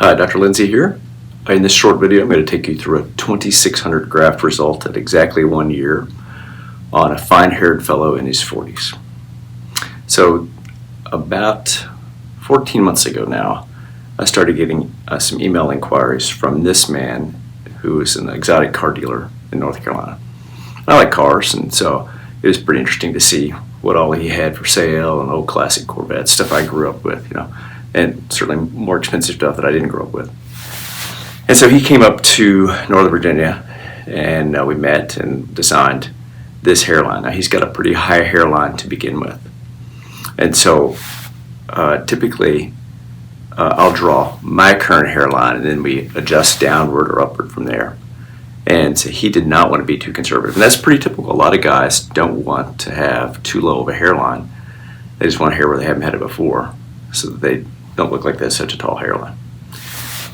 Hi, Dr. Lindsey here. In this short video, I'm going to take you through a 2600 graft result at exactly 1 year on a fine-haired fellow in his 40s. So about 14 months ago now, I started getting some email inquiries from this man who is an exotic car dealer in North Carolina. I like cars, and so it was pretty interesting to see what all he had for sale, and old classic Corvettes, stuff I grew up with, and certainly more expensive stuff that I didn't grow up with. And so he came up to Northern Virginia, and we met and designed this hairline. Now he's got a pretty high hairline to begin with, and so typically I'll draw my current hairline, and then we adjust downward or upward from there. And so he did not want to be too conservative, and that's pretty typical. A lot of guys don't want to have too low of a hairline. They just want hair where they haven't had it before, so that they don't look like they have such a tall hairline.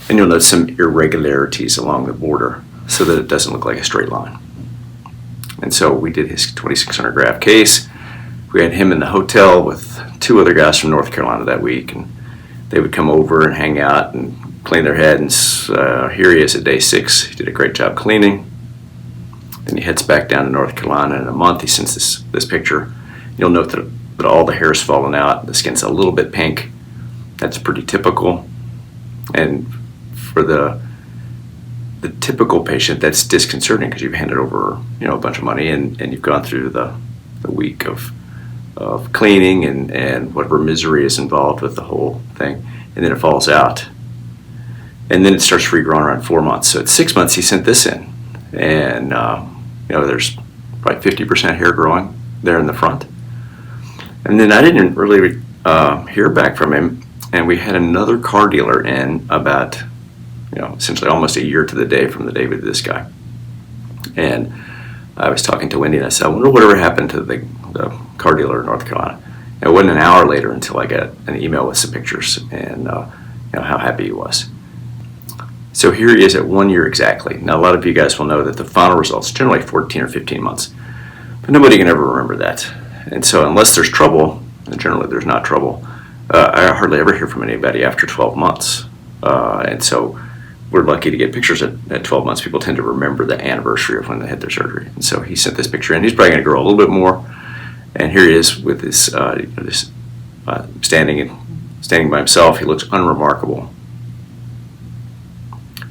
And you'll notice some irregularities along the border so that it doesn't look like a straight line. And so we did his 2600 graft case. We had him in the hotel with two other guys from North Carolina that week, and they would come over and hang out and clean their head. And here he is at day 6. He did a great job cleaning. Then he heads back down to North Carolina in a month. He sends this picture. You'll note that all the hair's fallen out. The skin's a little bit pink. That's pretty typical. And for the typical patient, that's disconcerting because you've handed over a bunch of money, and you've gone through the week of cleaning and whatever misery is involved with the whole thing, and then it falls out. And then it starts regrowing around 4 months. So at 6 months, he sent this in, and there's probably 50% hair growing there in the front. And then I didn't really hear back from him, and we had another car dealer in about, essentially almost a year to the day from the day we did this guy. And I was talking to Wendy, and I said, I wonder whatever happened to the car dealer in North Carolina. And it wasn't an hour later until I got an email with some pictures and how happy he was. So here he is at 1 year exactly. Now, a lot of you guys will know that the final result's generally 14 or 15 months, but nobody can ever remember that. And so unless there's trouble, and generally there's not trouble, I hardly ever hear from anybody after 12 months. And so we're lucky to get pictures at 12 months. People tend to remember the anniversary of when they had their surgery. And so he sent this picture in. He's probably going to grow a little bit more. And here he is with his standing by himself. He looks unremarkable.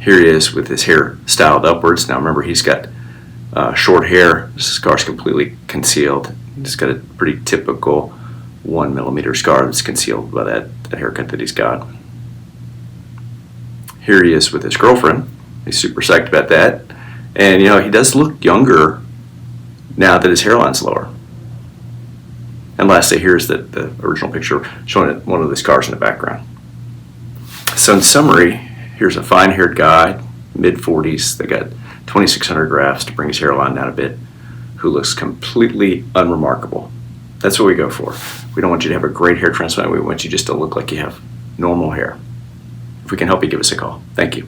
Here he is with his hair styled upwards. Now remember, he's got short hair. This scar's completely concealed. He's got a pretty typical 1 millimeter scar that's concealed by that haircut that he's got. Here he is with his girlfriend. He's super psyched about that. And he does look younger now that his hairline's lower. And lastly, here's the original picture showing one of the scars in the background. So in summary, here's a fine-haired guy, mid-40s, that got 2600 grafts to bring his hairline down a bit, who looks completely unremarkable. That's what we go for. We don't want you to have a great hair transplant. We want you just to look like you have normal hair. If we can help you, give us a call. Thank you.